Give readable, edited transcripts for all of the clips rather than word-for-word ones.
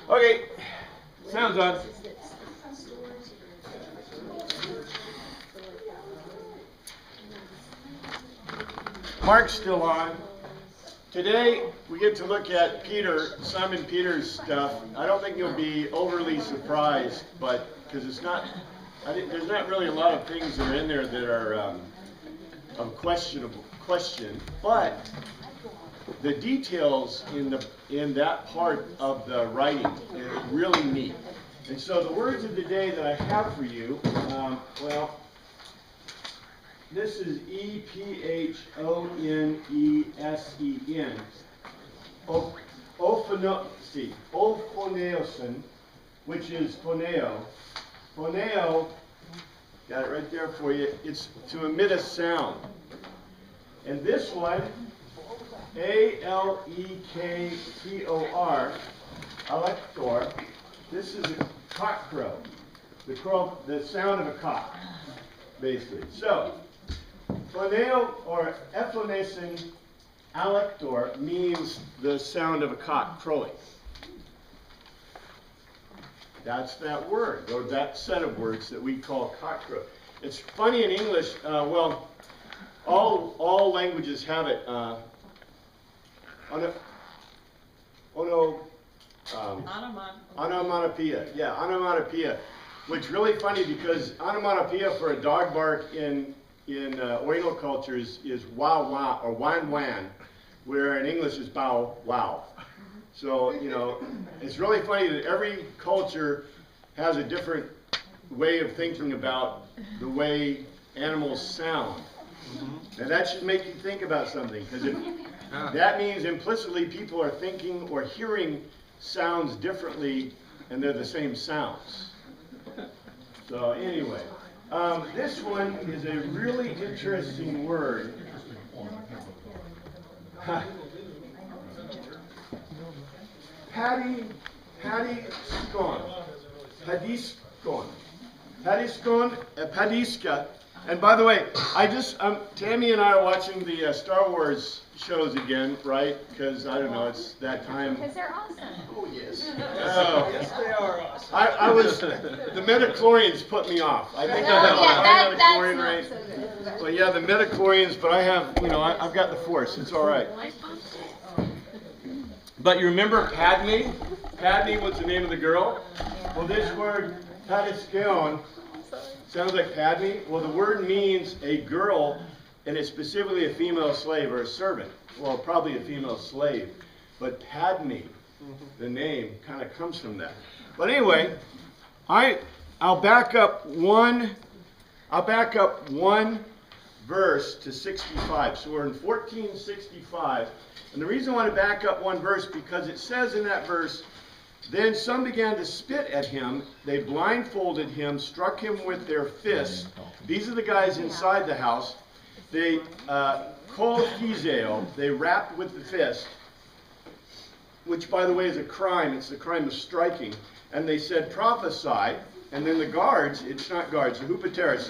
Okay, sounds on. Mark's still on. Today we get to look at Peter, Simon Peter's stuff. I don't think you'll be overly surprised, but because it's not, there's not really a lot of things that are in there that are of question, but the details in that part of the writing is really neat. And so the words of the day that I have for you, well, this is Ephoneesen. Ophoneosin, which is phoneo. Phoneo, got it right there for you. It's to emit a sound. And this one, Alektor, Alektor, this is a cock crow. The sound of a cock, basically. So, phoneo or ephonesin alektor means the sound of a cock crowing. That's that word, or that set of words that we call cock crow. It's funny in English, well, all languages have it. Onomatopoeia. Yeah, onomatopoeia. Which is really funny because onomatopoeia for a dog bark in Oriental cultures is wow wow or wan wan, where in English is bow wow. So, you know, it's really funny that every culture has a different way of thinking about the way animals sound. And that should make you think about something, because that means implicitly people are thinking or hearing sounds differently, and they're the same sounds. So anyway, this one is a really interesting word. Padiskon. Padiska. And by the way, Tammy and I are watching the Star Wars shows again, right? Because, I don't know, it's that time. Because they're awesome. Oh, yes. Yes, they are awesome. The midichlorians put me off. I think I have a midichlorian, right? Well, yeah, the midichlorians, but I have, you know, I've got the Force. It's all right. But you remember Padme? Padme was the name of the girl? Well, this word, Padiskeon, sounds like Padme. Well, the word means a girl, and it's specifically a female slave or a servant. Well, probably a female slave. But Padme, the name, kind of comes from that. But anyway, I'll back up one verse to 65. So we're in 1465. And the reason I want to back up one verse, because it says in that verse, then some began to spit at him. They blindfolded him, struck him with their fists. These are the guys inside the house. They kolphizeo, they rapped with the fist, which by the way is a crime. It's the crime of striking. And they said, prophesy. And then the guards, it's not guards, the hupateros,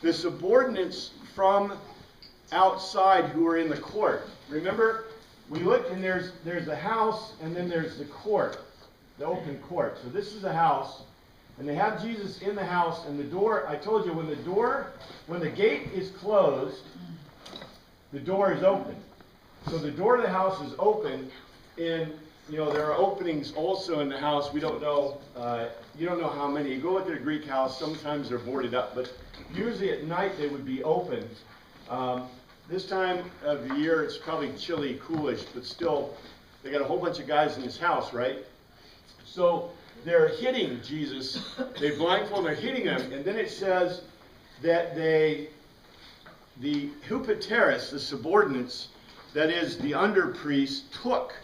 the subordinates from outside who were in the court. Remember, we look and there's the house and then there's the court, the open court. So this is the house, and they have Jesus in the house, and the door, I told you, when the gate is closed, the door is open. So the door of the house is open, and you know, there are openings also in the house. We don't know, you don't know how many. You go look at a Greek house, sometimes they're boarded up, but usually at night they would be open. This time of the year, it's probably chilly, coolish, but still, they got a whole bunch of guys in this house, right? So they're hitting Jesus. They blindfold, they're hitting him, and then it says that the hupateros, the subordinates, that is, the under-priest, took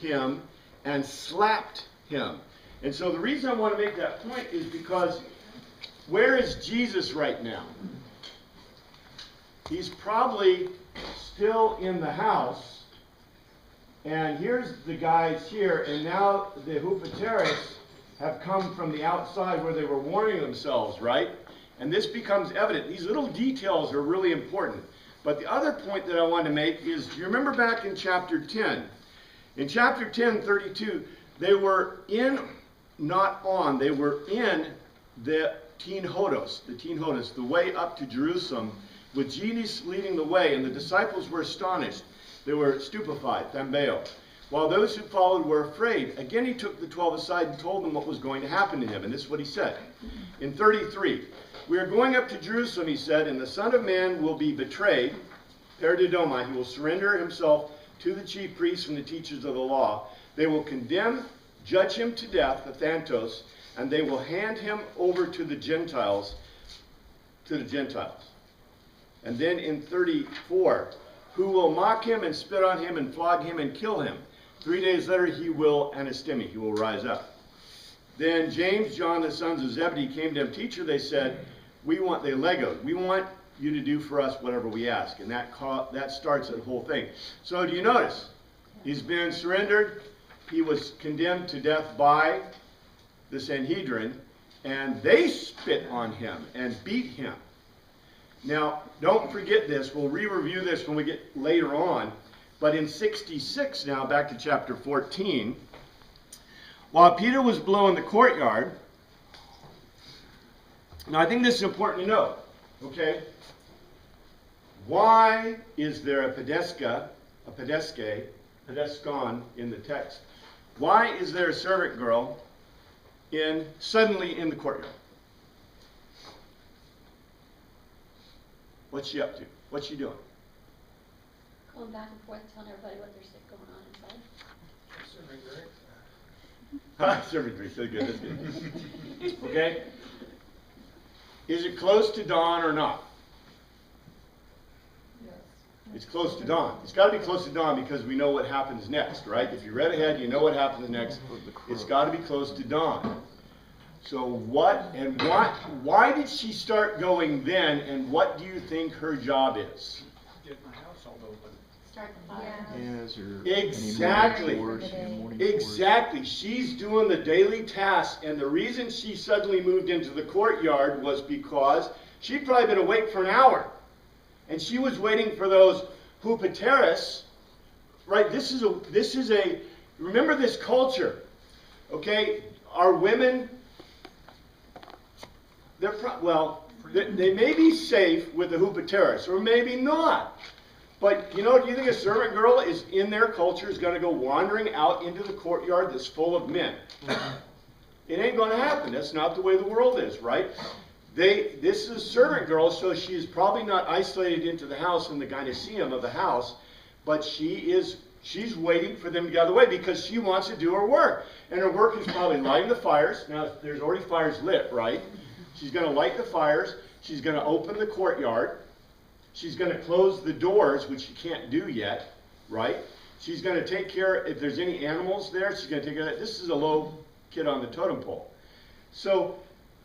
him and slapped him. And so the reason I want to make that point is because where is Jesus right now? He's probably still in the house, and here's the guys here, and now the hupateros have come from the outside where they were warning themselves, right? And this becomes evident. These little details are really important. But the other point that I want to make is, you remember back in chapter 10? In chapter 10, 32, They were in, not on, they were in the Teen Hodos, the way up to Jerusalem, with Jesus leading the way, and the disciples were astonished. They were stupefied, thambeo, while those who followed were afraid. Again he took the 12 aside and told them what was going to happen to him, and this is what he said. In 33, we are going up to Jerusalem, he said, and the Son of Man will be betrayed, perididomai, he will surrender himself to the chief priests and the teachers of the law. They will condemn, judge him to death, the Thantos, and they will hand him over to the Gentiles, And then in 34, who will mock him and spit on him and flog him and kill him. 3 days later he will anastemi, he will rise up. Then James, John, the sons of Zebedee, came to him. Teacher, they said, we want you to do for us whatever we ask. And that starts the whole thing. So do you notice? He's been surrendered. He was condemned to death by the Sanhedrin, and they spit on him and beat him. Now, don't forget this. We'll re-review this when we get later on. But in 66 now, back to chapter 14, while Peter was below in the courtyard, now I think this is important to know, okay? Why is there a pedeskon in the text? Why is there a servant girl suddenly in the courtyard? What's she up to? What's she doing? Going back and forth, telling everybody what there's going on inside. Serving drinks. So good. That's good. Okay. Is it close to dawn or not? Yes. It's close to dawn. It's got to be close to dawn because we know what happens next, right? If you read ahead, you know what happens next. It's got to be close to dawn. So why did she start going then, and what do you think her job is? Get my household open. Start the fire. Exactly. Exactly. She's doing the daily tasks, and the reason she suddenly moved into the courtyard was because she'd probably been awake for an hour, and she was waiting for those hupateris. Right? This is a. Remember this culture, okay? Our women. They may be safe with the hupateris, or maybe not. But, do you think a servant girl is in their culture is going to go wandering out into the courtyard that's full of men? It ain't going to happen. That's not the way the world is, right? This is a servant girl, so she is probably not isolated into the house in the gynoecium of the house, but she's waiting for them to get out of the way because she wants to do her work. And her work is probably lighting the fires. Now, there's already fires lit, right? She's going to light the fires. She's going to open the courtyard. She's going to close the doors, which she can't do yet, right? She's going to take care, if there's any animals there, she's going to take care of that. This is a low kid on the totem pole. So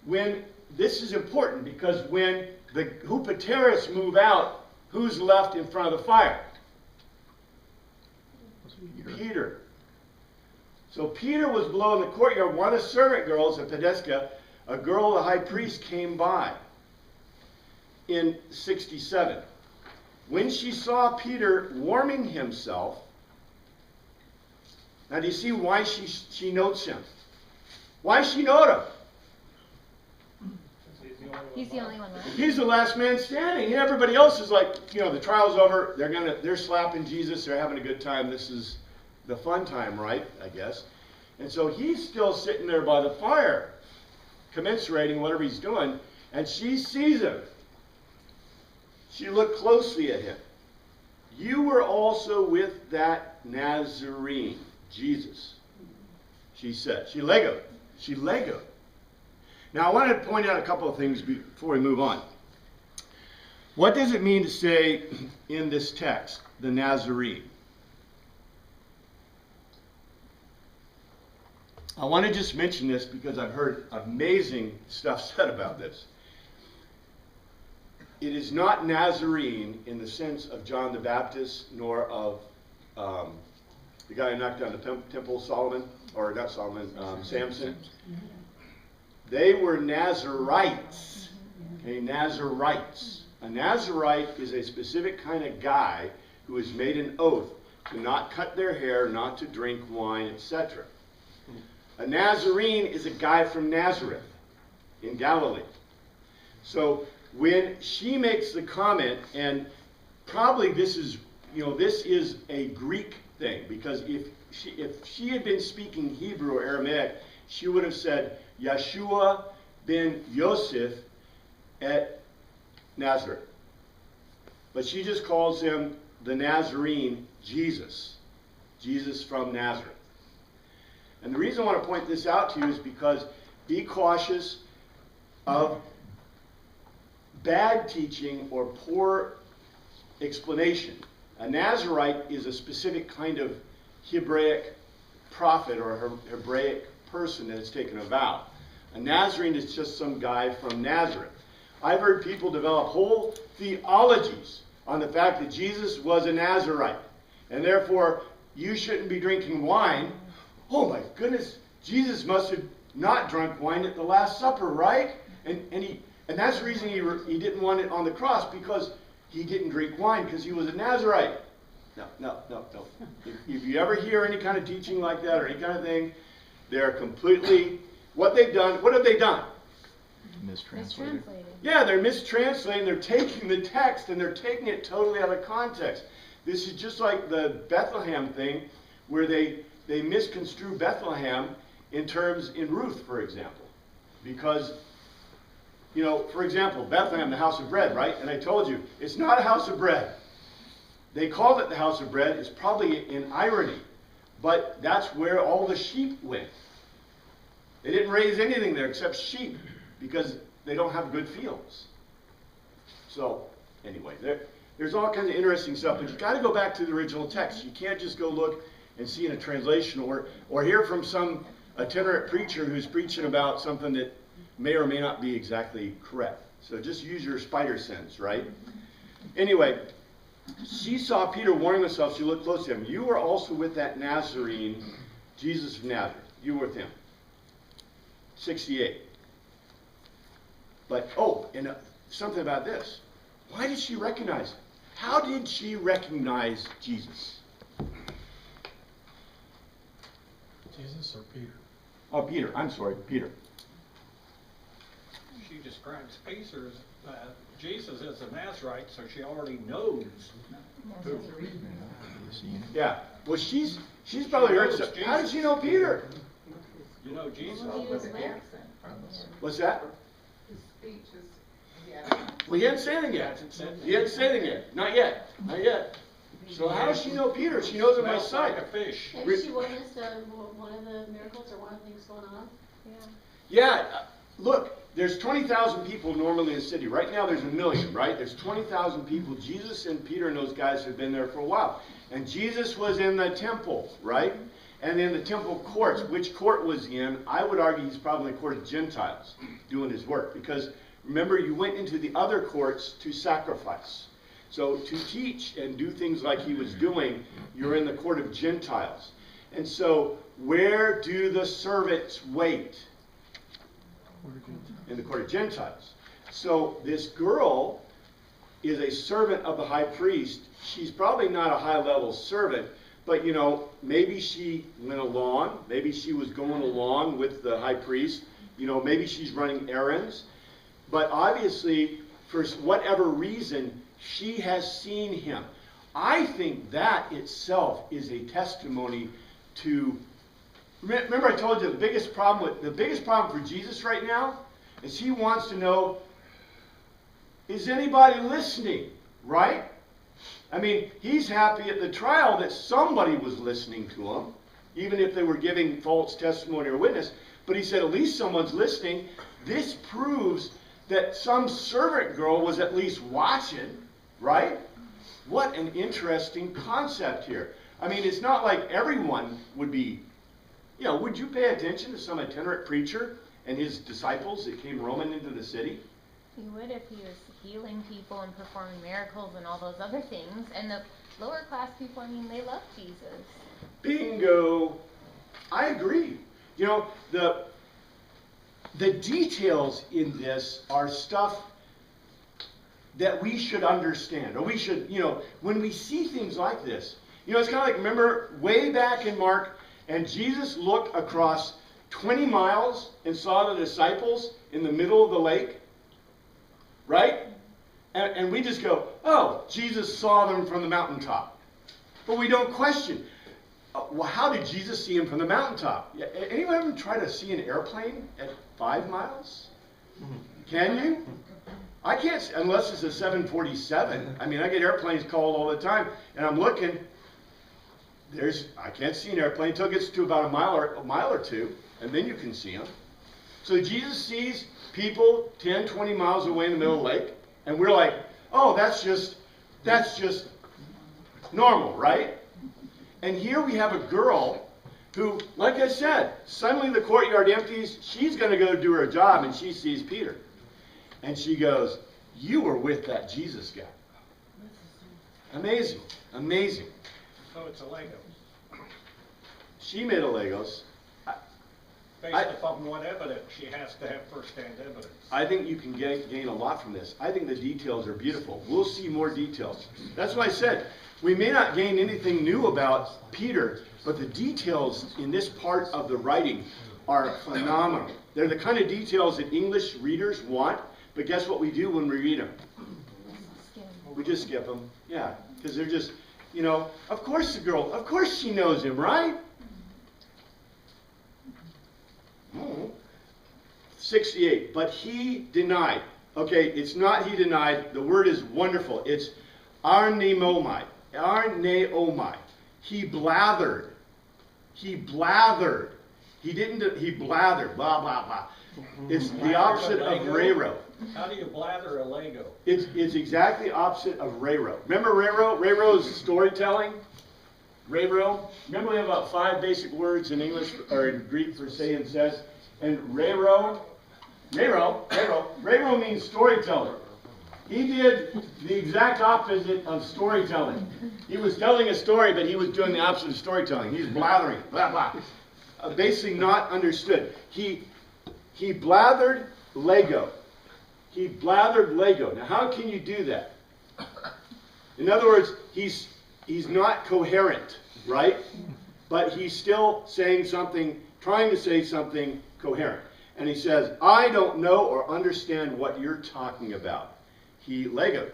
this is important because when the hupateris move out, who's left in front of the fire? Peter. So Peter was below in the courtyard. One of the servant girls, a pedeska, a girl of the high priest, came by in 67. When she saw Peter warming himself, now do you see why she notes him? Why she note him? He's the only one left. He's the last man standing. And everybody else is like, the trial's over. They're slapping Jesus. They're having a good time. This is the fun time, right? I guess. And so he's still sitting there by the fire, commensurating whatever he's doing, and she sees him. She looked closely at him. You were also with that Nazarene, Jesus, she said. She legoed. Now I want to point out a couple of things before we move on. What does it mean to say in this text, the Nazarene? I want to just mention this because I've heard amazing stuff said about this. It is not Nazarene in the sense of John the Baptist, nor of the guy who knocked down the temple, Samson. They were Nazarites. Okay, Nazarites. A Nazarite is a specific kind of guy who has made an oath to not cut their hair, not to drink wine, etc. A Nazarene is a guy from Nazareth in Galilee. So when she makes the comment, and probably this is a Greek thing, because if she had been speaking Hebrew or Aramaic, she would have said Yeshua ben Yosef at Nazareth. But she just calls him the Nazarene Jesus. Jesus from Nazareth. And the reason I want to point this out to you is because be cautious of bad teaching or poor explanation. A Nazarite is a specific kind of Hebraic prophet or Hebraic person that has taken a vow. A Nazarene is just some guy from Nazareth. I've heard people develop whole theologies on the fact that Jesus was a Nazarite, and therefore you shouldn't be drinking wine. Oh my goodness, Jesus must have not drunk wine at the Last Supper, right? And that's the reason he didn't want it on the cross, because he didn't drink wine because he was a Nazarite. No. If you ever hear any kind of teaching like that or any kind of thing, they're completely, what have they done? Mistranslated. Yeah, they're mistranslating, they're taking the text and they're taking it totally out of context. This is just like the Bethlehem thing, where they misconstrue Bethlehem in Ruth, for example. Because, for example, Bethlehem, the house of bread, right? And I told you, it's not a house of bread. They called it the house of bread. It's probably in irony. But that's where all the sheep went. They didn't raise anything there except sheep, because they don't have good fields. So, anyway, there's all kinds of interesting stuff, but you got to go back to the original text. You can't just go look and see in a translation or hear from some itinerant preacher who's preaching about something that may or may not be exactly correct. So just use your spider sense, right? Anyway, she saw Peter warming himself. She looked close to him. You were also with that Nazarene, Jesus of Nazareth. You were with him. 68. But, and something about this. Why did she recognize him? How did she recognize Jesus? Jesus or Peter? Oh, Peter. I'm sorry, Peter. She describes Jesus as a Nazarite, so she already knows. Yeah. Well, she's probably heard stuff. How did she know Peter? You know Jesus. Well, he was with. What's that? His speech is, Well, he hadn't said anything yet. He hadn't said anything yet. Not yet. Not yet. So how does she know Peter? She knows him by Smells sight. like a fish. Maybe she witnessed one of the miracles or one of the things going on. Yeah. Look, there's 20,000 people normally in the city. Right now there's 1 million, right? There's 20,000 people. Jesus and Peter and those guys have been there for a while. And Jesus was in the temple, right? And in the temple courts. Which court was he in? I would argue he's probably in the court of Gentiles doing his work. Because remember, you went into the other courts to sacrifice. So to teach and do things like he was doing, you're in the court of Gentiles. And so where do the servants wait? In the court of Gentiles. So this girl is a servant of the high priest. She's probably not a high-level servant, but maybe she went along. Maybe she was going along with the high priest. Maybe she's running errands. But obviously, for whatever reason, she has seen him. I think that itself is a testimony to. Remember, I told you the biggest problem for Jesus right now is he wants to know, is anybody listening? Right? I mean, he's happy at the trial that somebody was listening to him, even if they were giving false testimony or witness. But he said, at least someone's listening. This proves that some servant girl was at least watching, right? What an interesting concept here. I mean, it's not like everyone would be, would you pay attention to some itinerant preacher and his disciples that came roaming into the city? You would if he was healing people and performing miracles and all those other things. And the lower class people, they love Jesus. Bingo. I agree. The details in this are stuff that we should understand. Or we should, when we see things like this, it's kind of like, remember, way back in Mark, And Jesus looked across 20 miles and saw the disciples in the middle of the lake, right? And we just go, oh, Jesus saw them from the mountaintop. But we don't question, well, how did Jesus see him from the mountaintop? Anyone ever try to see an airplane at 5 miles? Can you? I can't, unless it's a 747. I mean, I get airplanes called all the time, and I'm looking. I can't see an airplane until it gets to about a mile or two, and then you can see them. So Jesus sees people 10, 20 miles away in the middle of the lake, and we're like, oh, that's just normal, right? And here we have a girl who, like I said, suddenly the courtyard empties. She's going to go do her job, and she sees Peter. And she goes, you were with that Jesus guy. Amazing. Amazing. So it's a Lego. She made a Legos. Based upon what evidence, she has to have first-hand evidence. I think you can gain a lot from this. I think the details are beautiful. We'll see more details. That's why I said, we may not gain anything new about Peter, but the details in this part of the writing are phenomenal. They're the kind of details that English readers want, but guess what we do when we read them? We just skip them. Yeah, because they're just, you know, of course the girl, of course she knows him, right? 68, but he denied. Okay, it's not he denied. The word is wonderful. It's arneomai. Arneomai. He blathered. He blathered. He blathered. Blah, blah, blah. It's the opposite of rero. How do you blather a Lego? It's exactly opposite of rero. Remember rero? Rero is storytelling. Rero. Remember we have about 5 basic words in English or in Greek for say and says. And rero means storyteller. He did the exact opposite of storytelling. He was telling a story, but he was doing the opposite of storytelling. He's blathering, blah, blah. Basically not understood. He blathered Lego. He blathered Lego. Now, how can you do that? In other words, he's not coherent, right? But he's still saying something, trying to say something coherent. And he says, I don't know or understand what you're talking about. He Legoed.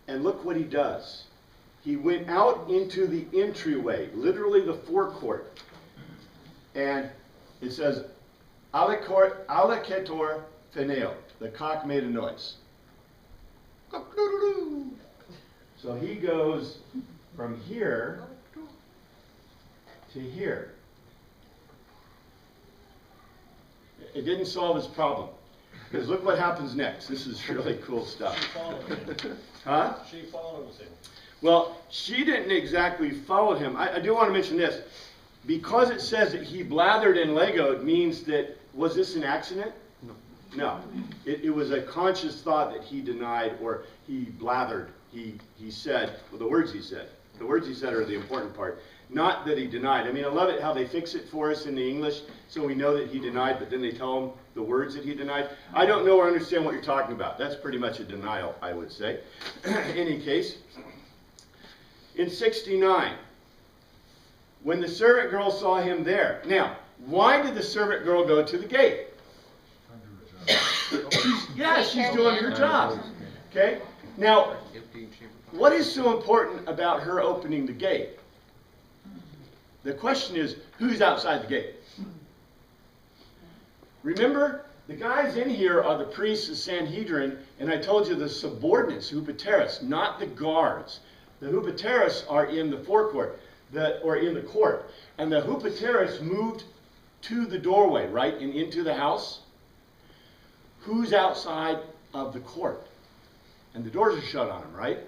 And look what he does. He went out into the entryway, literally the forecourt. And it says, Alaketor Pheneo. The cock made a noise. So he goes from here to here. It didn't solve his problem. Because look what happens next. This is really cool stuff. She follows him. Huh? She follows him. Well, she didn't exactly follow him. I do want to mention this. Because it says that he blathered and Legoed means that, was this an accident? No. It was a conscious thought that he denied or he blathered. He said, well, the words he said. The words he said are the important part. Not that he denied. I mean, I love it how they fix it for us in the English so we know that he denied, but then they tell him the words that he denied. I don't know or understand what you're talking about. That's pretty much a denial, I would say. In any case, in 69, when the servant girl saw him there. Now, why did the servant girl go to the gate? She's doing her job. Okay? Now, what is so important about her opening the gate? The question is, who's outside the gate? Remember, the guys in here are the priests, the Sanhedrin, and I told you the subordinates, hupateros, not the guards. The hupateros are in the forecourt, or in the court. And the hupateros moved to the doorway, right, and into the house. Who's outside of the court? And the doors are shut on them, right?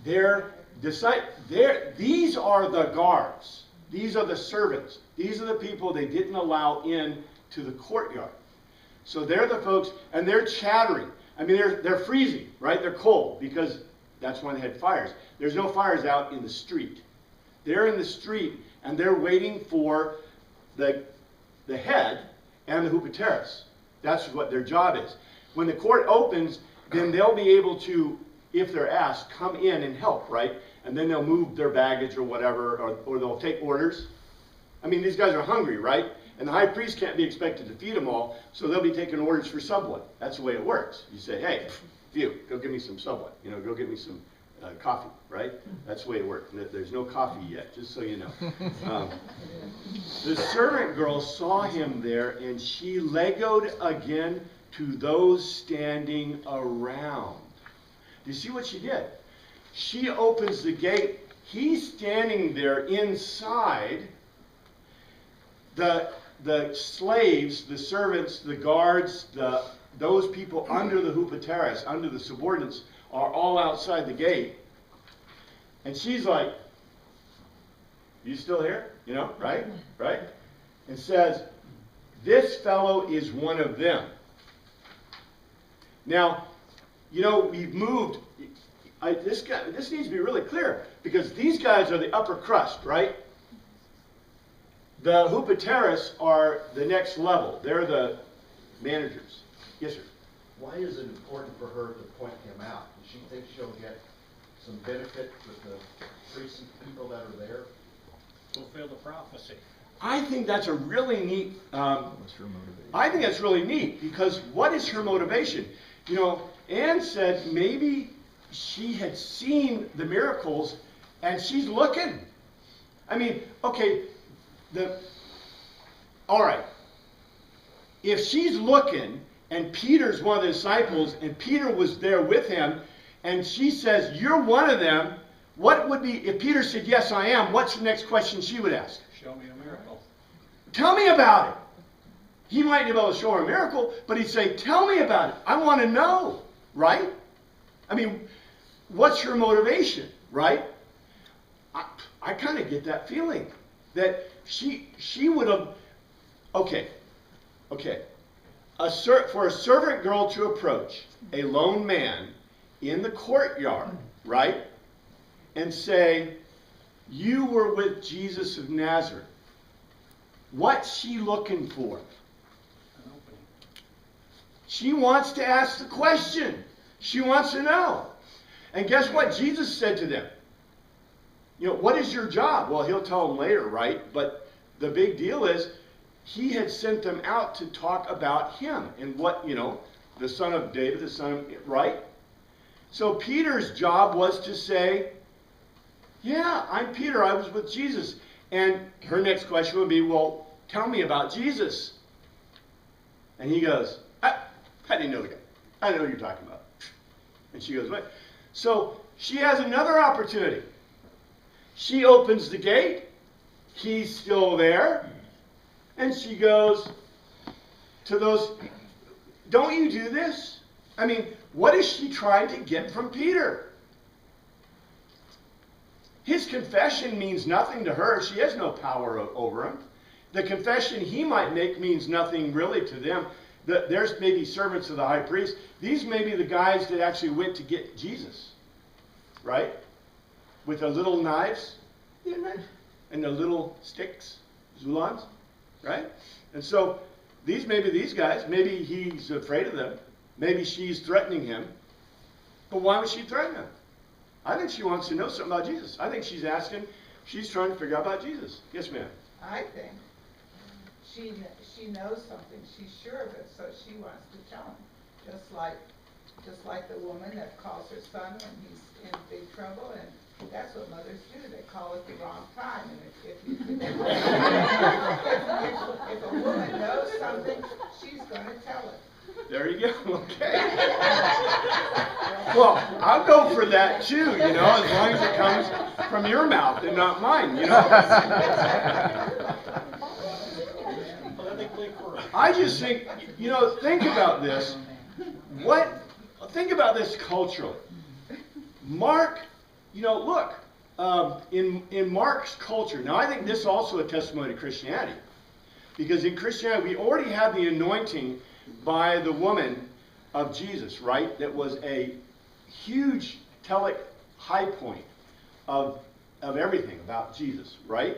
Their disciples? These are the guards. These are the servants. These are the people they didn't allow in to the courtyard. So they're the folks, and they're chattering. I mean, they're freezing, right? They're cold because that's when they had fires. There's no fires out in the street. They're in the street, and they're waiting for the head and the hupateros. That's what their job is. When the court opens, then they'll be able to, if they're asked, come in and help, right? and then they'll move their baggage or whatever, or they'll take orders. I mean, these guys are hungry, right? And the high priest can't be expected to feed them all, so they'll be taking orders for Subway. That's the way it works. You say, hey, you, go get me some Subway. You know, go get me some coffee, right? That's the way it works. There's no coffee yet, just so you know. The servant girl saw him there, and she legoed again to those standing around. Do you see what she did? She opens the gate. He's standing there inside. The slaves, the servants, the guards, those people under the hupateres, under the subordinates, are all outside the gate. And she's like, you still here? You know, right? Right? And says, this fellow is one of them. Now, you know, we've moved. This needs to be really clear, because these guys are the upper crust, right? The hupateres are the next level. They're the managers. Yes, sir. Why is it important for her to point him out? Does she think she'll get some benefit with the priests and people that are there? Fulfill the prophecy. I think that's a really neat. I think that's really neat, because what is her motivation? You know, Anne said maybe she had seen the miracles and she's looking. I mean, okay, all right. If she's looking and Peter's one of the disciples and Peter was there with him and she says, you're one of them, what would be, if Peter said, yes, I am, what's the next question she would ask? Show me a miracle. Tell me about it. He might be able to show her a miracle, but he'd say, tell me about it. I want to know, right? I mean, what's her motivation, right? I kind of get that feeling that she would have, okay. For a servant girl to approach a lone man in the courtyard, right, and say, you were with Jesus of Nazareth. What's she looking for? An opening. She wants to ask the question. She wants to know. And guess what Jesus said to them? You know, what is your job? Well, he'll tell them later, right? But the big deal is, he had sent them out to talk about him and what, you know, the son of David, the son of, right? So Peter's job was to say, yeah, I'm Peter, I was with Jesus. And her next question would be, well, tell me about Jesus. And he goes, I didn't know the guy. I didn't know what you're talking about. And she goes, what? So she has another opportunity. She opens the gate. He's still there. And she goes to those, don't you do this? I mean, what is she trying to get from Peter? His confession means nothing to her. She has no power over him. The confession he might make means nothing really to them. There's maybe servants of the high priest. These may be the guys that actually went to get Jesus, right? With the little knives and the little sticks, zulans, right? And so these guys, maybe he's afraid of them. Maybe she's threatening him. But why would she threaten him? I think she wants to know something about Jesus. I think she's trying to figure out about Jesus. Yes, ma'am. I think she knows something. She's sure of it, so she wants to tell him. Just like the woman that calls her son when he's in big trouble, and that's what mothers do. They call at the wrong time. And if a woman knows something, she's going to tell it. There you go. Okay. Well, I'll go for that too, you know, as long as it comes from your mouth and not mine, you know. I just think, you know, think about this. Think about this culturally. Mark, you know, look, in Mark's culture, now I think this is also a testimony to Christianity. Because in Christianity, we already have the anointing by the woman of Jesus, right? That was a huge telic high point of everything about Jesus, right?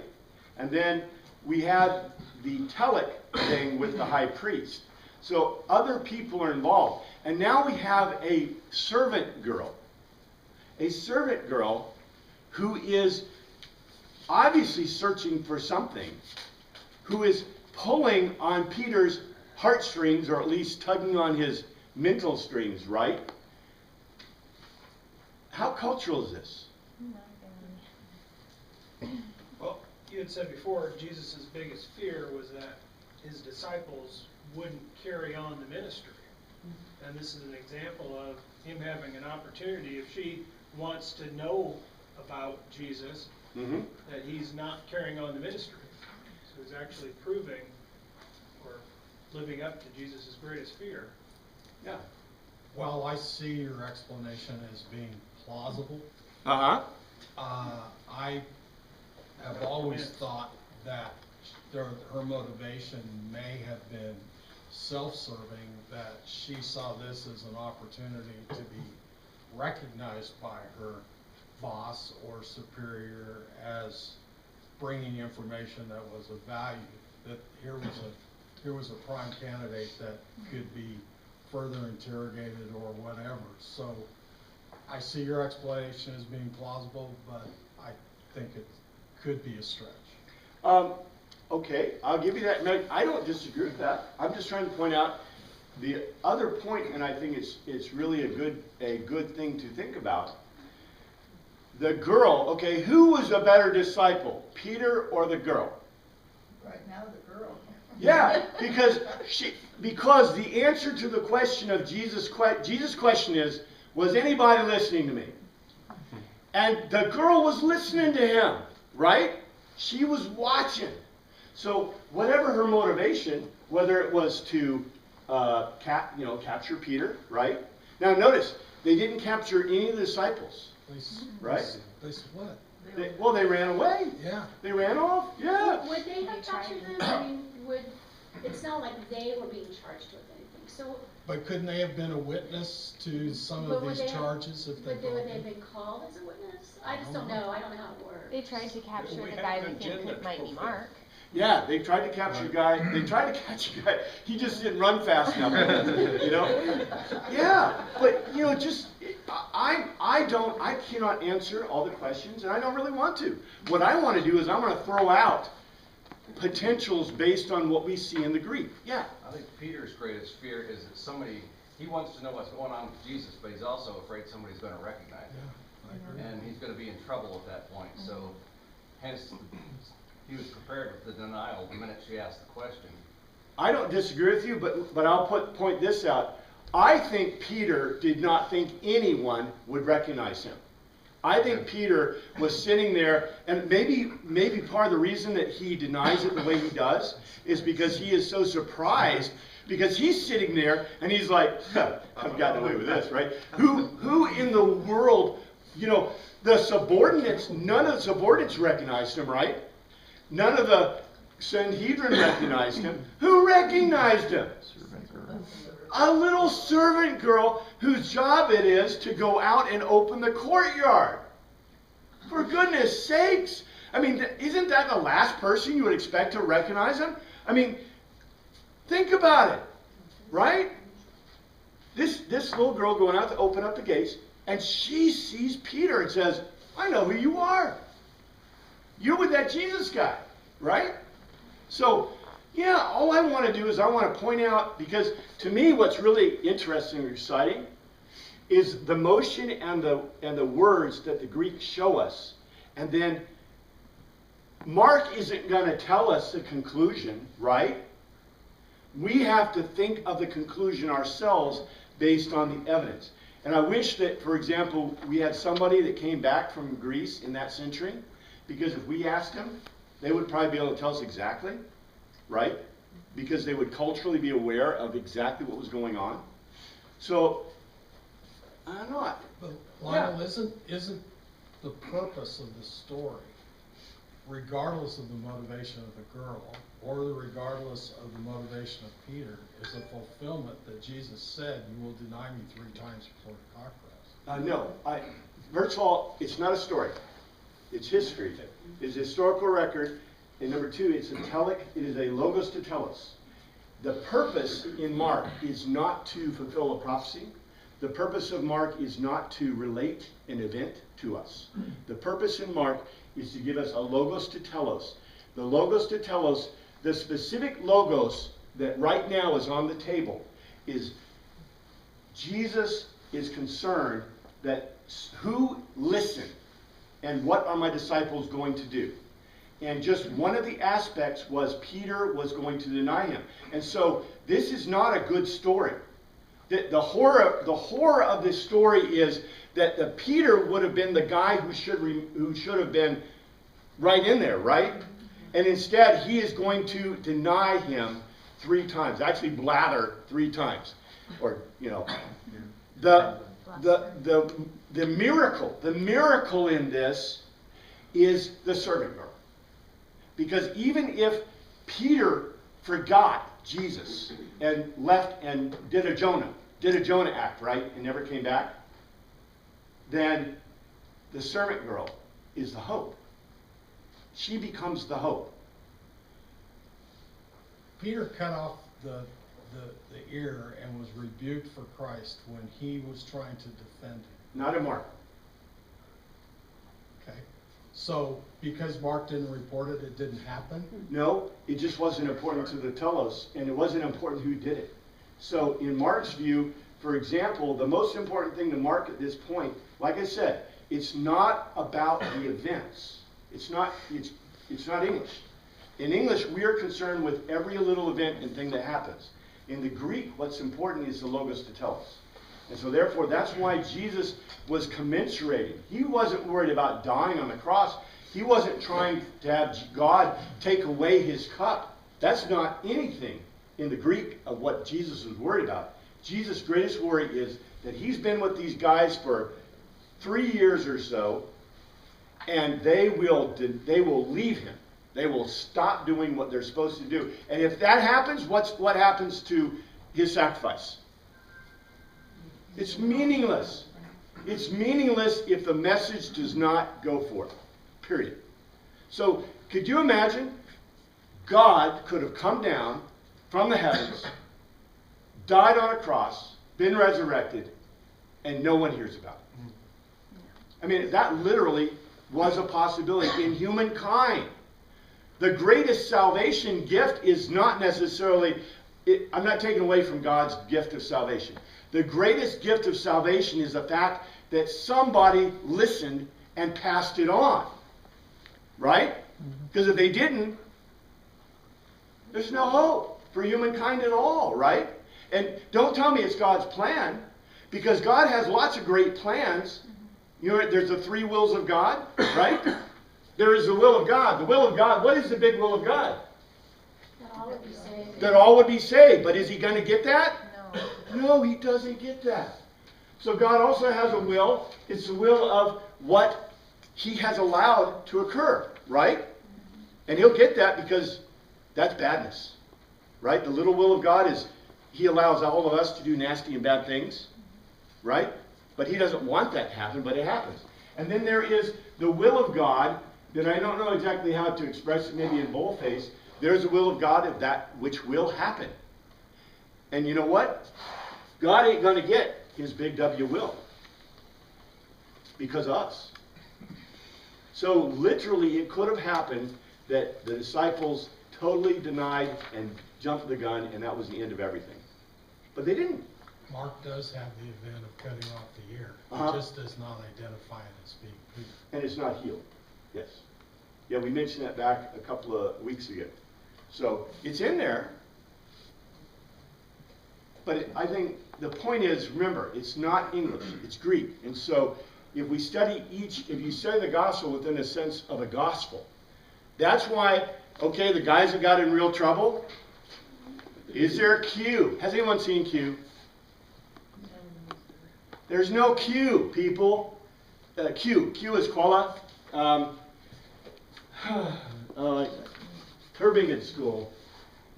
And then we had the telic thing with the high priest. So other people are involved. And now we have a servant girl. A servant girl who is obviously searching for something, who is pulling on Peter's heartstrings, or at least tugging on his mental strings, right? How cultural is this? Well, you had said before, Jesus' biggest fear was that his disciples wouldn't carry on the ministry. And this is an example of him having an opportunity, if she wants to know about Jesus, Mm-hmm. that he's not carrying on the ministry. So he's actually proving or living up to Jesus' greatest fear. Yeah. Well, I see your explanation as being plausible. Uh-huh. I have always thought that her motivation may have been self-serving, that she saw this as an opportunity to be recognized by her boss or superior as bringing information that was of value, that here was a prime candidate that could be further interrogated or whatever. So I see your explanation as being plausible, but I think it could be a stretch. Okay, I'll give you that. No, I don't disagree with that. I'm just trying to point out the other point, and I think it's really a good thing to think about. The girl, okay, who was a better disciple, Peter or the girl? Right now, the girl. Yeah, because the answer to the question of Jesus' question is, was anybody listening to me? And the girl was listening to him, right? She was watching. So whatever her motivation, whether it was to capture Peter, right? Now notice, they didn't capture any of the disciples, right? They split. They ran away. Yeah. They ran off. Yeah. Would they have captured them? I mean, it's not like they were being charged with anything, so. But couldn't they have been a witness to some But of would these they have- charges if they Would brought they have them? been called as a witness? I just don't know, I don't know how it works. They tried to capture We the have guy an we think agenda might be to Mark. Yeah, they tried to capture a guy. They tried to catch a guy. He just didn't run fast enough. You know? Yeah, but you know, just I cannot answer all the questions, and I don't really want to. What I want to do is I want to throw out potentials based on what we see in the Greek. Yeah. I think Peter's greatest fear is that he wants to know what's going on with Jesus, but he's also afraid somebody's going to recognize him. I agree. And he's going to be in trouble at that point. So, hence, he was prepared with the denial the minute she asked the question. I don't disagree with you, but I'll point this out. I think Peter did not think anyone would recognize him. I think Peter was sitting there, and maybe part of the reason that he denies it the way he does is because he is so surprised, because he's sitting there and he's like, I've gotten away with this, right? Who in the world, you know, the subordinates, none of the subordinates recognized him, right? None of the Sanhedrin recognized him. Who recognized him? A little servant girl whose job it is to go out and open the courtyard. For goodness sakes. I mean, isn't that the last person you would expect to recognize him? I mean, think about it, right? This little girl going out to open up the gates, and she sees Peter and says, I know who you are. You're with that Jesus guy, right? So, yeah, all I want to do is I want to point out, because to me what's really interesting and exciting is the motion and the words that the Greeks show us. And then Mark isn't going to tell us the conclusion, right? We have to think of the conclusion ourselves based on the evidence. And I wish that, for example, we had somebody that came back from Greece in that century, because if we asked them, they would probably be able to tell us exactly, right? Because they would culturally be aware of exactly what was going on. So, I don't know. But Lionel, isn't the purpose of the story, regardless of the motivation of the girl, or regardless of the motivation of Peter, is a fulfillment that Jesus said, you will deny me 3 times before the cock crows? No. First of all, it's not a story. It's history. It's a historical record. And number 2, it's a telic. It is a logos to tell us. The purpose in Mark is not to fulfill a prophecy. The purpose of Mark is not to relate an event to us. The purpose in Mark is to give us a logos to telos. The logos to telos, the specific logos that right now is on the table is Jesus is concerned that who listen and what are my disciples going to do. And just one of the aspects was Peter was going to deny him. And so this is not a good story. The horror of this story is that the Peter would have been the guy who should have been right in there, right? And instead he is going to deny him 3 times. Actually blather 3 times. Or, you know, the miracle in this is the servant girl. Because even if Peter forgot Jesus and left and did a Jonah act, right, and never came back, then the servant girl is the hope. She becomes the hope. Peter cut off the ear and was rebuked for Christ when he was trying to defend him. Not in Mark. Okay? So, because Mark didn't report it, it didn't happen? No, it just wasn't important to the telos, and it wasn't important who did it. So in Mark's view, for example, the most important thing to Mark at this point, like I said, it's not about the events. It's not English. In English, we are concerned with every little event and thing that happens. In the Greek, what's important is the logos to telos. And so therefore, that's why Jesus was commensurating. He wasn't worried about dying on the cross. He wasn't trying to have God take away his cup. That's not anything in the Greek of what Jesus was worried about. Jesus' greatest worry is that he's been with these guys for 3 years or so, and they will leave him. They will stop doing what they're supposed to do. And if that happens, what happens to his sacrifice? It's meaningless. It's meaningless if the message does not go forth. Period. So, could you imagine? God could have come down from the heavens, died on a cross, been resurrected, and no one hears about it. I mean, that literally was a possibility in humankind. The greatest salvation gift is not necessarily, I'm not taking away from God's gift of salvation. The greatest gift of salvation is the fact that somebody listened and passed it on. Right? Because if they didn't, there's no hope for humankind at all, right? And don't tell me it's God's plan, because God has lots of great plans. You know, there's the 3 wills of God, right? There is the will of God. The will of God, what is the big will of God? That all would be saved. That all would be saved. But is he going to get that? No. No, he doesn't get that. So God also has a will. It's the will of what he has allowed to occur, right? And he'll get that because that's badness, right? The little will of God is he allows all of us to do nasty and bad things, right? But he doesn't want that to happen, but it happens. And then there is the will of God that I don't know exactly how to express it, maybe in boldface. There's the will of God of that which will happen. And you know what? God ain't going to get his big W will. Because of us. So literally it could have happened that the disciples totally denied and jumped the gun, and that was the end of everything. But they didn't. Mark does have the event of cutting off the ear. Uh-huh. He just does not identify it as being Peter. And it's not healed. Yes. Yeah, we mentioned that back a couple of weeks ago. So it's in there. But I think the point is, remember, it's not English, it's Greek. And so if you study the gospel within a sense of a gospel, that's why, okay, the guys that got in real trouble, is there a Q? Has anyone seen Q? There's no Q, people. Q is Kola. Tübingen School.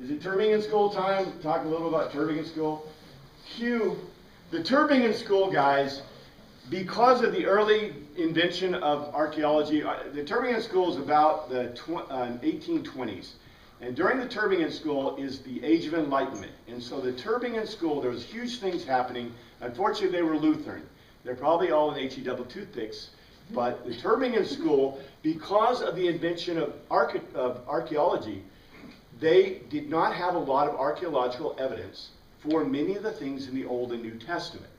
Is it Tübingen School time? Talk a little about Tübingen School. Q, the Tübingen School guys, because of the early invention of archaeology, the Tübingen School is about the 1820s. And during the Tübingen School is the Age of Enlightenment. And so the Tübingen School, there was huge things happening. Unfortunately, they were Lutheran. They're probably all in HE double toothpicks. But the Tübingen School, because of the invention of archaeology, they did not have a lot of archaeological evidence for many of the things in the Old and New Testament.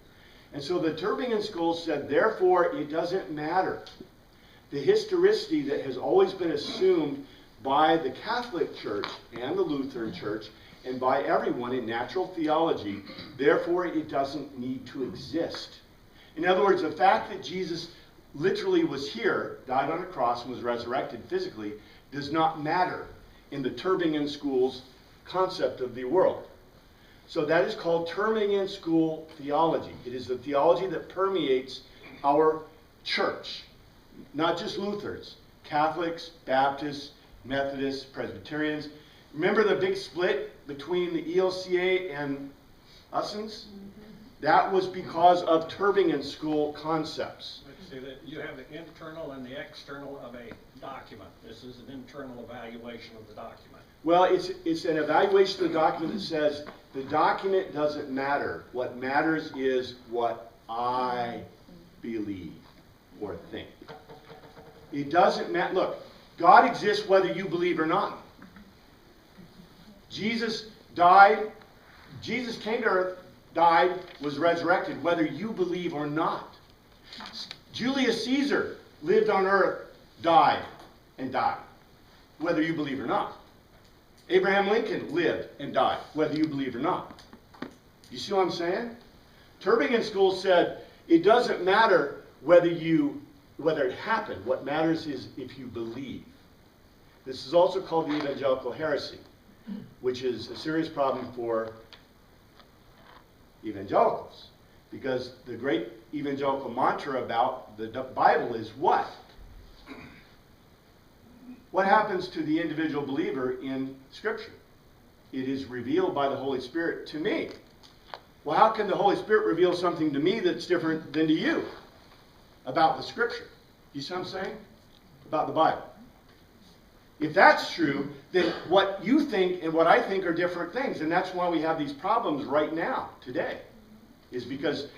And so the Tübingen School said, therefore, it doesn't matter. The historicity that has always been assumed by the Catholic Church and the Lutheran Church and by everyone in natural theology, therefore it doesn't need to exist. In other words, the fact that Jesus literally was here, died on a cross, and was resurrected physically, does not matter in the Tübingen School's concept of the world. So that is called Tübingen School theology. It is the theology that permeates our church. Not just Lutherans, Catholics, Baptists, Methodists, Presbyterians. Remember the big split between the ELCA and Ussens? That was because of Tübingen School concepts. See that you have the internal and the external of a document. This is an internal evaluation of the document. Well, it's an evaluation of the document that says the document doesn't matter. What matters is what I believe or think. It doesn't matter. Look, God exists whether you believe or not. Jesus died. Jesus came to earth, died, was resurrected, whether you believe or not. Julius Caesar lived on earth, died, and died, whether you believe or not. Abraham Lincoln lived and died, whether you believe or not. You see what I'm saying? Tübingen School said it doesn't matter whether it happened. What matters is if you believe. This is also called the evangelical heresy, which is a serious problem for evangelicals. Because the great evangelical mantra about the Bible is what? What happens to the individual believer in Scripture? It is revealed by the Holy Spirit to me. Well, how can the Holy Spirit reveal something to me that's different than to you about the Scripture? You see what I'm saying? About the Bible. If that's true, then what you think and what I think are different things. And that's why we have these problems right now, today. Is because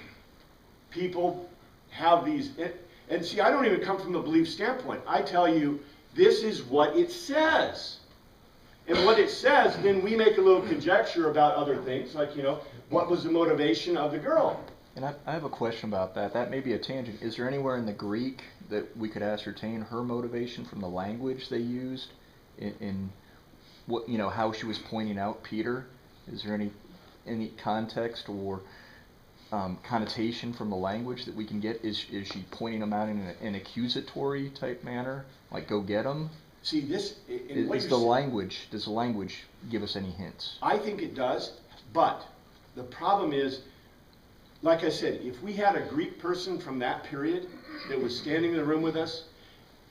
people have these... And see, I don't even come from a belief standpoint. I tell you, this is what it says. And what it says, then we make a little conjecture about other things. Like, what was the motivation of the girl? And I have a question about that. That may be a tangent. Is there anywhere in the Greek that we could ascertain her motivation from the language they used in what, how she was pointing out Peter? Is there any context or connotation from the language that we can get? Is she pointing them out in an accusatory type manner, like go get them? See, this does the language give us any hints? I think it does, but the problem is, like I said, if we had a Greek person from that period that was standing in the room with us,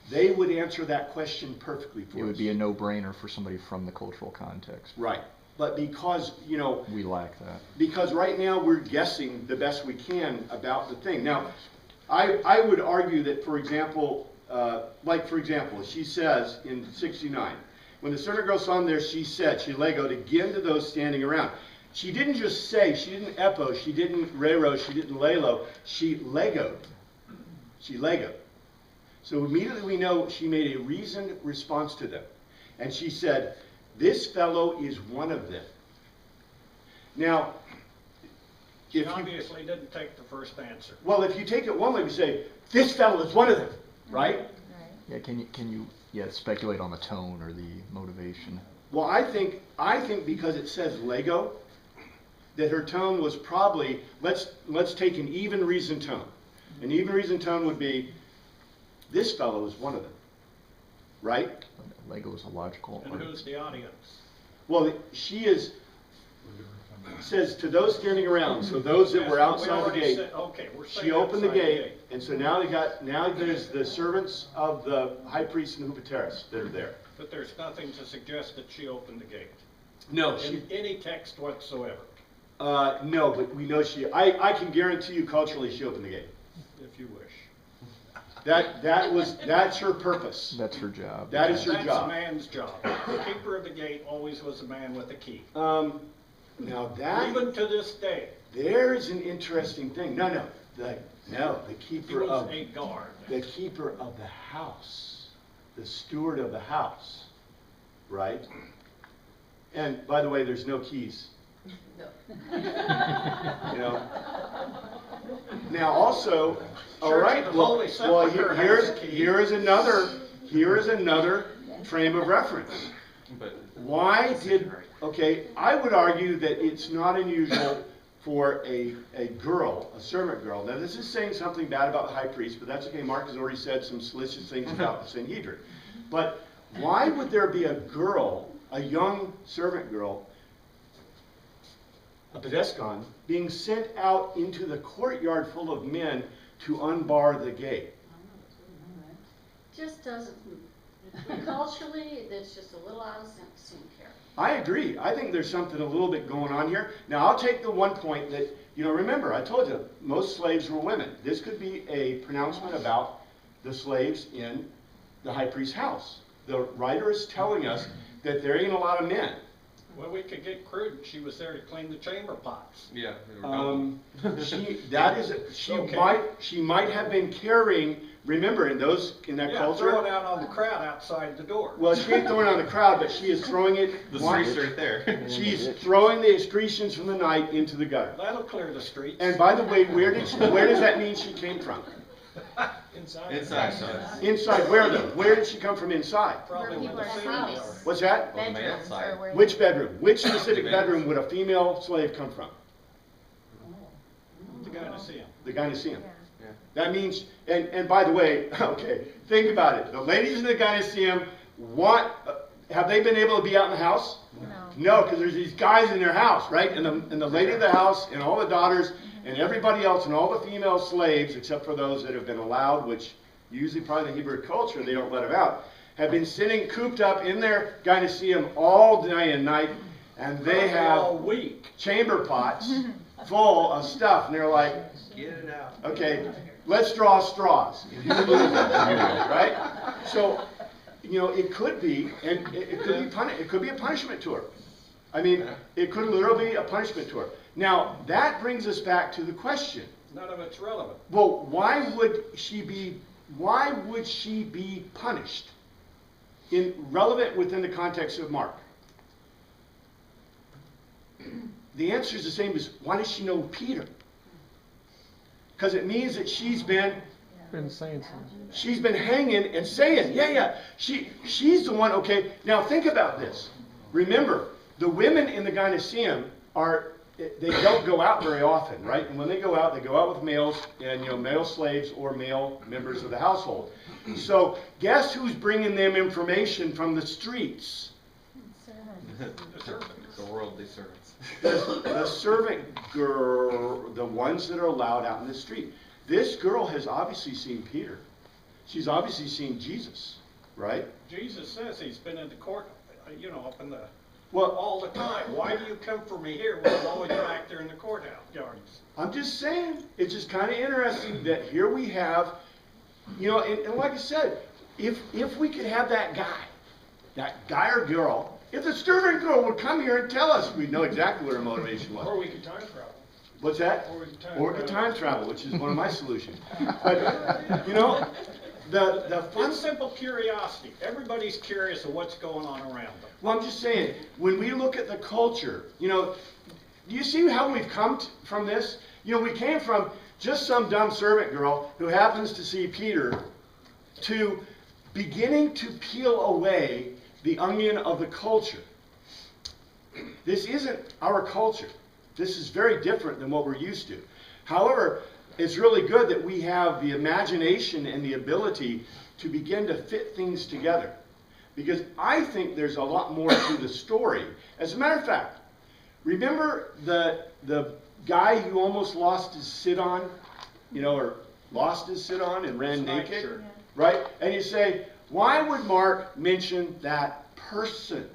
they would answer that question perfectly for us. It would be a no-brainer for somebody from the cultural context. Right. But because, we lack that. Because right now we're guessing the best we can about the thing. Now, I would argue that, for example, she says in 69, when the servant girl saw him there, she legoed again to those standing around. She didn't just say, she didn't epo, she didn't rero, she didn't lelo, she legoed. She legoed. So immediately we know she made a reasoned response to them. And she said, this fellow is one of them. Now, She obviously didn't take the first answer. Well, if you take it one way, you say, this fellow is one of them, right? Yeah, can you speculate on the tone or the motivation? Well, I think because it says Lego, that her tone was probably, let's take an even reason tone. An even reason tone would be, this fellow is one of them, right? Lego is a logical. And who's the audience? Well, says to those standing around, so those that were outside the gate, she opened the gate, and so now there's the servants of the high priest and Hupateris that are there. But there's nothing to suggest that she opened the gate. No. In any text whatsoever. No, but we know I can guarantee you culturally she opened the gate. If you wish. That's her purpose. That's her job. That is her That's a job. man's job. The keeper of the gate always was a man with a key. Now that, Even to this day, there is an interesting thing. The he keeper was of, a guard. the keeper of the house, the steward of the house, right? And by the way, there's no keys. You know. Now also, all Church right. of the Holy Sepulchre has a key. Here is another frame of reference. Why did? Okay, I would argue that it's not unusual for a girl, a servant girl. Now this is saying something bad about the high priest, but that's okay. Mark has already said some salacious things about the Sanhedrin. But why would there be a girl, a young servant girl, a pedescon, being sent out into the courtyard full of men to unbar the gate? Just doesn't, culturally, that's just a little out of sync here. I agree. I think there's something a little bit going on here. Now, I'll take the one point that, remember, I told you, most slaves were women. This could be a pronouncement about the slaves in the high priest's house. The writer is telling us that there ain't a lot of men. Well, we could get crude. She was there to clean the chamber pots. Yeah. She might have been carrying. Remember, in that Yeah, culture. throw it out on the crowd outside the door. Well, she ain't throwing it on the crowd, but she is throwing it. The street's right there. She's throwing the excretions from the night into the gutter. That'll clear the streets. And by the way, where does that mean she came from? Inside. Inside where though? Where did she come from inside? Probably Where with people the are females. famous. What's that? On the male Bedrooms side. or where. Which bedroom? Which specific bedroom would a female slave come from? The guy to see him. The gynoeceum. Yeah. That means, and by the way, okay, think about it. The ladies in the gynoeceum have they been able to be out in the house? No, because there's these guys in their house, right? And the lady of the house and all the daughters and everybody else and all the female slaves, except for those that have been allowed, which usually probably in the Hebrew culture, they don't let them out, have been sitting cooped up in their gynoeceum all day and night, and they All have week. chamber pots full of stuff, and they're like, Get it out. okay, let's draw straws. Right? So, it could be, and it could be a punishment to her. I mean, it could literally be a punishment to her. Now, that brings us back to the question. None of it's relevant. Well, why would she be punished? Relevant within the context of Mark. The answer is the same as, why does she know Peter? Because it means that she's been saying something. She's been hanging and saying, she's the one, okay. Now think about this. Remember, the women in the gynoeceum they don't go out very often, right? And when they go out with males and, male slaves or male members of the household. So guess who's bringing them information from the streets? The servants. The worldly servants. The servant girl, the ones that are allowed out in the street. This girl has obviously seen Peter. She's obviously seen Jesus, right? Jesus says he's been in the court, up in the, Well, all the time. Why do you come for me here when I'm always back there in the courthouse yards? I'm just saying, it's just kind of interesting that here we have, and like I said, if we could have that guy or girl, if the servant girl would come here and tell us, we'd know exactly what her motivation was. Or we could time travel. What's that? Or we could time travel, which is one of my solutions. But, the fun. It's simple curiosity. Everybody's curious of what's going on around them. Well, I'm just saying, when we look at the culture, do you see how we've come from this? We came from just some dumb servant girl who happens to see Peter to beginning to peel away the onion of the culture. This isn't our culture. This is very different than what we're used to. However, it's really good that we have the imagination and the ability to begin to fit things together. Because I think there's a lot more to the story. As a matter of fact, remember the guy who almost lost his sit-on, or lost his sit-on and ran naked? Sure. Right? And you say, why would Mark mention that person?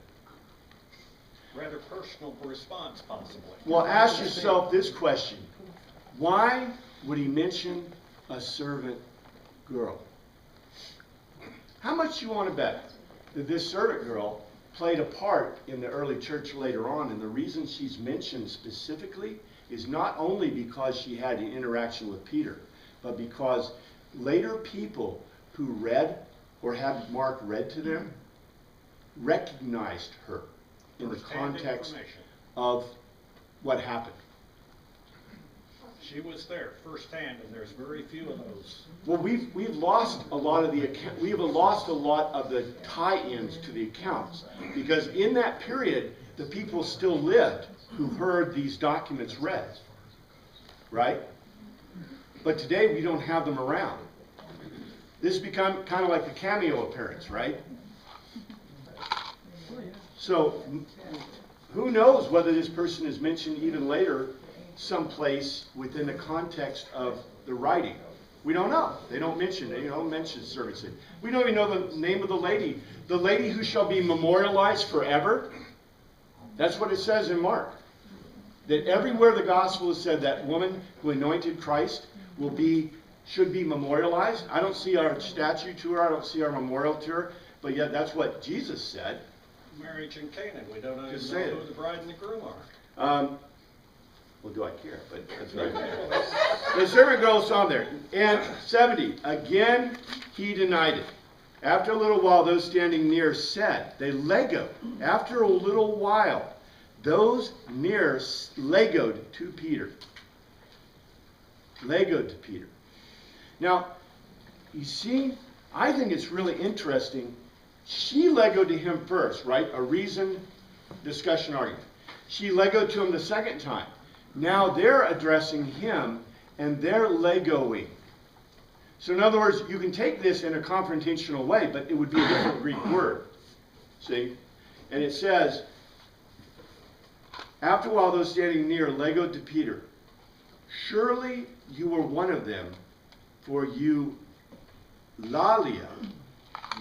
Rather personal response, possibly. Well, ask yourself this question. Why would he mention a servant girl? How much you want to bet that this servant girl played a part in the early church later on, and the reason she's mentioned specifically is not only because she had an interaction with Peter, but because later people who read or had Mark read to them recognized her in the First-hand context information. of what happened. She was there firsthand, and there's very few of those. Well, we've lost a lot of the we've lost a lot of the tie-ins to the accounts, because in that period the people still lived who heard these documents read, right? But today we don't have them around. This has become kind of like the cameo appearance, right? So who knows whether this person is mentioned even later someplace within the context of the writing. We don't know. They don't mention it. They don't mention servants. We don't even know the name of the lady who shall be memorialized forever. That's what it says in Mark. That everywhere the gospel is said, that woman who anointed Christ should be memorialized. I don't see our statue to her. I don't see our memorial to her. But yet that's what Jesus said. Marriage in Canaan, we don't even Just know say it. who the bride and the groom are. Well, do I care? But that's right there. The servant girl is on there. And 70, again he denied it. After a little while, those standing near said, they legoed. After a little while, those near legoed to Peter. Legoed to Peter. Now, you see, I think it's really interesting. She legoed to him first, right? A reason, discussion, argument. She legoed to him the second time. Now they're addressing him, and they're legoing. So in other words, you can take this in a confrontational way, but it would be a different Greek word. See? And it says, after a while those standing near legoed to Peter, surely you were one of them, for you, Lalia,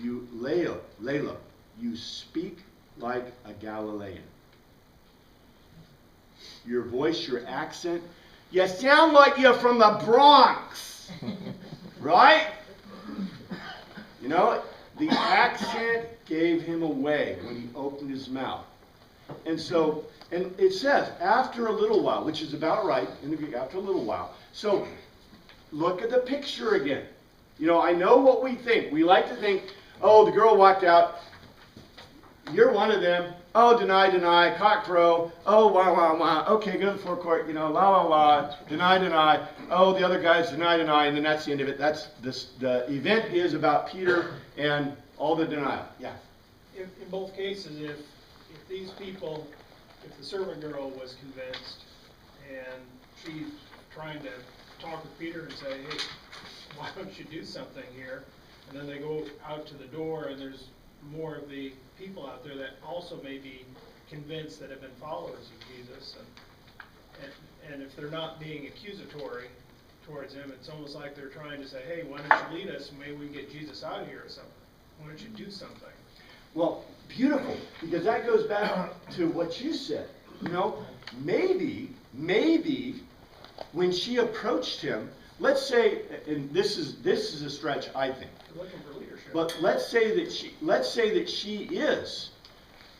you Layla, you speak like a Galilean. Your voice, your accent, you sound like you're from the Bronx, right? You know, the accent gave him away when he opened his mouth. And so, and it says, after a little while, which is about right, in the Greek, after a little while. So, look at the picture again. You know, I know what we think. We like to think, oh, the girl walked out. You're one of them. Oh, deny, cock crow. Oh, wah. Okay, go to the forecourt, you know, la. Deny. Oh, the other guys deny, and then that's the end of it. That's this. The event is about Peter and all the denial. Yeah. In both cases, if these people, if the servant girl was convinced and she's trying to talk with Peter and say, hey, why don't you do something here? And then they go out to the door and there's more of the people out there that also may be convinced that have been followers of Jesus. And if they're not being accusatory towards him, it's almost like they're trying to say, hey, why don't you lead us? Maybe we can get Jesus out of here or something. Why don't you do something? Well, beautiful, because that goes back to what you said. You know, maybe when she approached him, let's say, and this is a stretch, I think. They're looking for leadership. But let's say that she is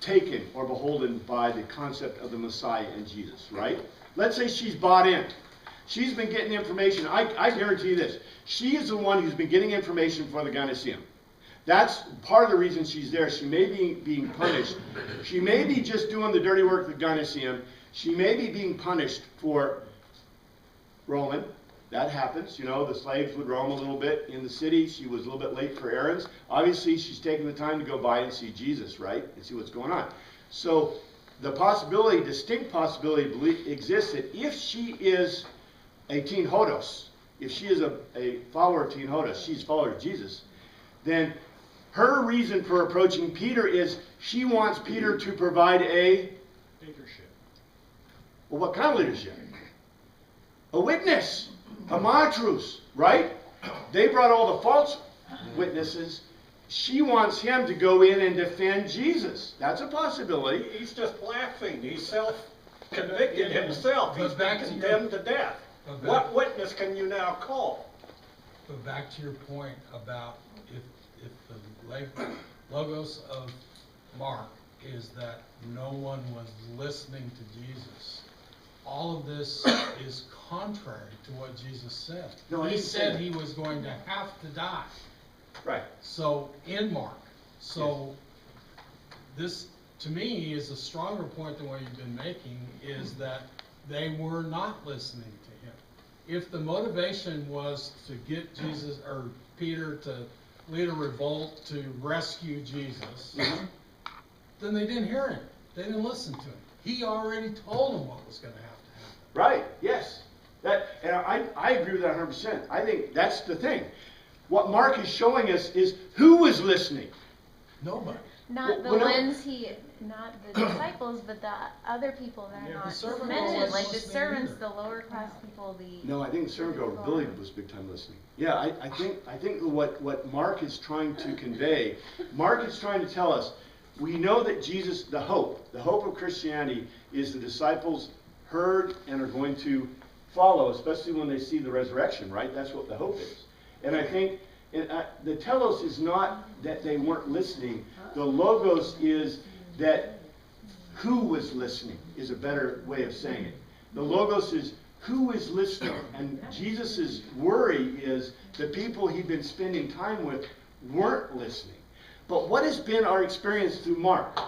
taken or beholden by the concept of the Messiah and Jesus, right? Let's say she's bought in. She's been getting information. I guarantee you this. She is the one who's been getting information for the Gynoseum. That's part of the reason she's there. She may be being punished. She may be just doing the dirty work of the Gynoseum. She may be being punished for roaming. That happens. You know, the slaves would roam a little bit in the city. She was a little bit late for errands. Obviously, she's taking the time to go by and see Jesus, right? And see what's going on. So the possibility, distinct possibility exists that if she is a Teen Hodos, if she is a follower of Teen Hodos, she's a follower of Jesus, then her reason for approaching Peter is she wants Peter to provide a Leadership. Well, what kind of leadership? A witness. A martrus, right? They brought all the false witnesses. She wants him to go in and defend Jesus. That's a possibility. He's just laughing. He's self-convicted himself. He's been condemned to death. What witness can you now call? But back to your point about if the logos of Mark is that no one was listening to Jesus. All of this is contrary to what Jesus said. No, I He didn't say said that. he was going to have to die. Right. So, in Mark. So, this, to me, is a stronger point than what you've been making, is that they were not listening to him. If the motivation was to get Jesus, or Peter, to lead a revolt to rescue Jesus, then they didn't hear him. They didn't listen to him. He already told them what was going to happen. Right, yes. And I agree with that 100%. I think that's the thing. What Mark is showing us is who was listening. Nobody. Not the Well, no. ones not the disciples, but the other people that Yeah, are the not servant girl mentioned, wasn't like the listening servants, either. the lower class people, the. No, I think the servant girl, Billy, was big time listening. Yeah, I think what Mark is trying to convey, Mark is trying to tell us, we know that Jesus, the hope of Christianity is the disciples heard and are going to follow, especially when they see the resurrection, right? That's what the hope is. And I think the telos is not that they weren't listening. The logos is that who was listening is a better way of saying it. The logos is who is listening. And Jesus' worry is the people he'd been spending time with weren't listening. But what has been our experience through Mark?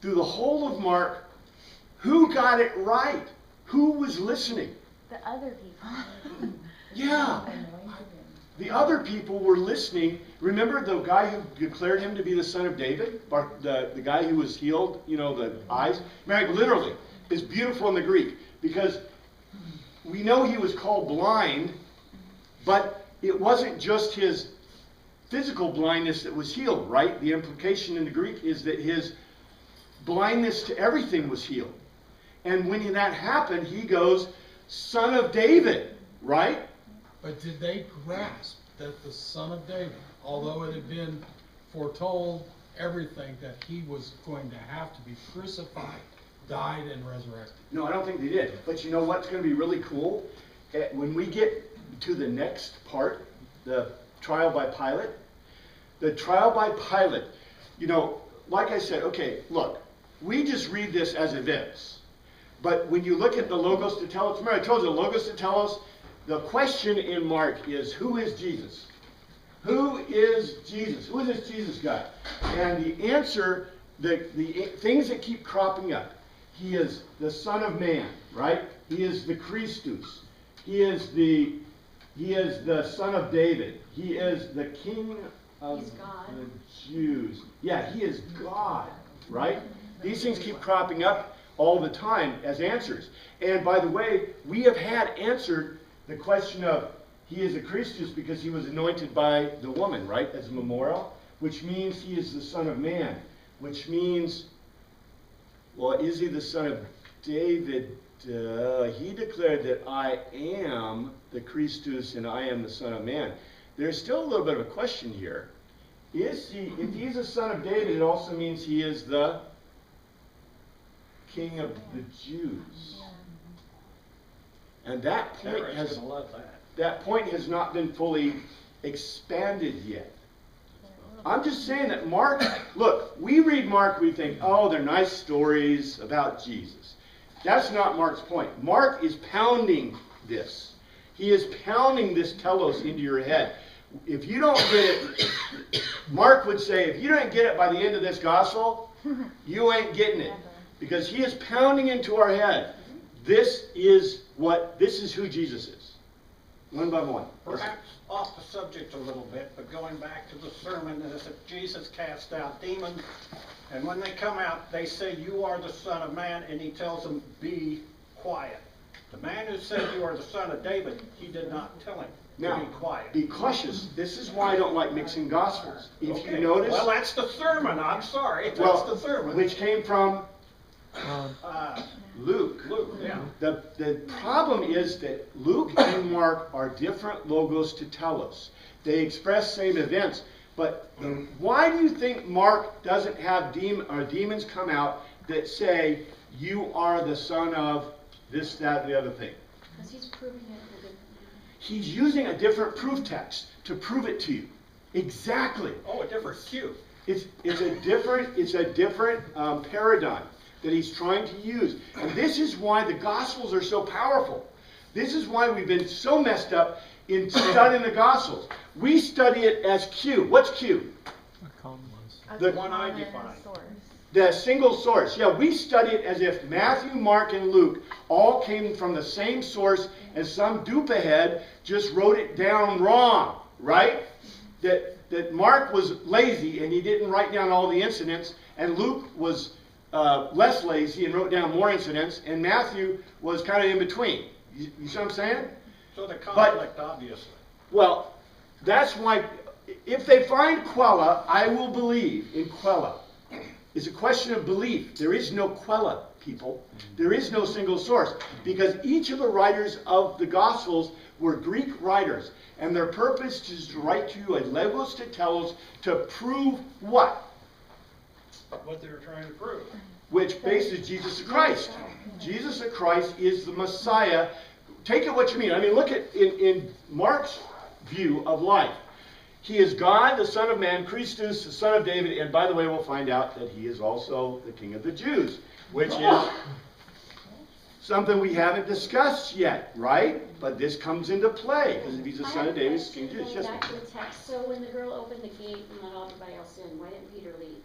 Through the whole of Mark, who got it right? Who was listening? The other people. Yeah. The other people were listening. Remember the guy who declared him to be the son of David? The guy who was healed, the eyes? Man, literally, it's beautiful in the Greek. Because we know he was called blind, but it wasn't just his physical blindness that was healed, right? The implication in the Greek is that his blindness to everything was healed. And when that happened, he goes, son of David, right? But did they grasp that the Son of David, although it had been foretold everything that he was going to have to be crucified, died, and resurrected? No, I don't think they did. But you know what's going to be really cool? When we get to the next part, the trial by Pilate, like I said, okay, look, we just read this as events. But when you look at the Logos to Telos, remember I told you the Logos to Telos, the question in Mark is, who is Jesus? Who is Jesus? Who is this Jesus guy? And the answer, the things that keep cropping up, he is the Son of Man, right? He is the Christus. He is the Son of David. He is the King of He's God. the Jews. Yeah, he is God, right? These things keep cropping up all the time as answers. And by the way, we have had answered the question of he is a Christus because he was anointed by the woman, right, as a memorial, which means he is the Son of Man, which means, well, is he the Son of David? He declared that I am the Christus and I am the Son of Man. There's still a little bit of a question here. If he's a son of David, it also means he is the King of the Jews. And that point has not been fully expanded yet. I'm just saying that Mark, look, we read Mark, we think, oh, they're nice stories about Jesus. That's not Mark's point. Mark is pounding this. He is pounding this telos into your head. If you don't get it, Mark would say, if you don't get it by the end of this gospel, you ain't getting it. Because he is pounding into our head. This is who Jesus is. One by one. Perhaps off the subject a little bit, but going back to the sermon, is that Jesus cast out demons, and when they come out, they say, you are the Son of Man, and he tells them, be quiet. The man who said you are the Son of David, he did not tell him to be quiet. Be cautious. This is why I don't like mixing gospels. If Okay. you notice... Well, that's the sermon. I'm sorry. That's the sermon. Which came from Luke. Luke, yeah. The problem is that Luke and Mark are different logos to telos. They express same events. But why do you think Mark doesn't have demons come out that say, you are the son of this, that, the other thing? Because he's proving it in a different way. He's using a different proof text to prove it to you. Exactly. Oh, a different cue. It's a different paradigm that he's trying to use. And this is why the Gospels are so powerful. This is why we've been so messed up in studying the Gospels. We study it as Q. What's Q? A The one I common define. source. The single source. Yeah, we study it as if Matthew, Mark, and Luke all came from the same source and some dupe-ahead just wrote it down wrong, right? That Mark was lazy and he didn't write down all the incidents, and Luke was less lazy and wrote down more incidents, and Matthew was kind of in between. You see what I'm saying? So the conflict, obviously. Well, that's why, if they find Quella, I will believe in Quella. It's a question of belief. There is no Quella, people. There is no single source. Because each of the writers of the Gospels were Greek writers. And their purpose is to write to you a legos to telos to prove what? What they were trying to prove. Which bases Jesus Christ. Jesus Christ is the Messiah. Take it what you mean. I mean, look at in Mark's view of life. He is God, the Son of Man, Christus, the Son of David, and by the way, we'll find out that he is also the King of the Jews, which is something we haven't discussed yet, right? But this comes into play, because if he's the Son of David, he's King of the Jews. Going Yes, back to ma'am. the text, so when the girl opened the gate and let everybody else in, why didn't Peter leave?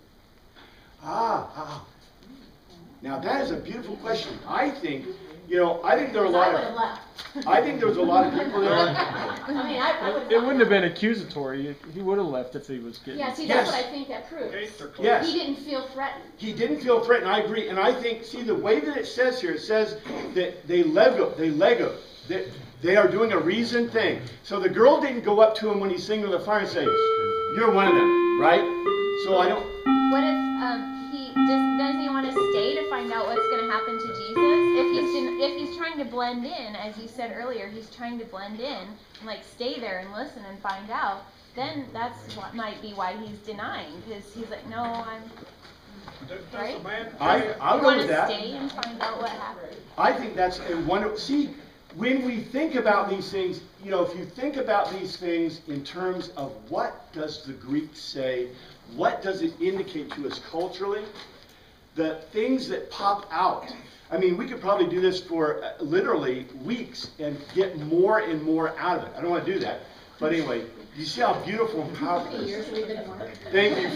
Now that is a beautiful question. I think there are a I lot would have of, left. I think there was a lot of people there. I mean, I would have. It wouldn't have been accusatory. He would have left if he was getting. Yeah, see, Yes. that's what I think that proves. Gates are closed. Yes. He didn't feel threatened. He didn't feel threatened, I agree, and I think, see, the way that it says here, it says that they are doing a reasoned thing. So the girl didn't go up to him when he's singing to the fire and say, you're one of them, right? So I don't, What if he just doesn't he want to stay to find out what's going to happen to Jesus? If he's trying to blend in, as you said earlier, he's trying to blend in and like stay there and listen and find out. Then that's what might be why he's denying, because he's like, no, I'm Does right. the man I'll You go want with to that. stay and find out what happened. I think that's a wonderful, see, when we think about these things, if you think about these things in terms of what does the Greek say, what does it indicate to us culturally, the things that pop out. I mean, we could probably do this for literally weeks and get more and more out of it. I don't want to do that. But anyway, you see how beautiful and powerful it is. Thank you.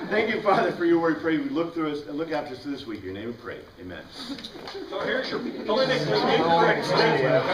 Thank you, Father, for your word. Pray we look after us this week. In your name we pray. Amen. So here's your politically incorrect statement.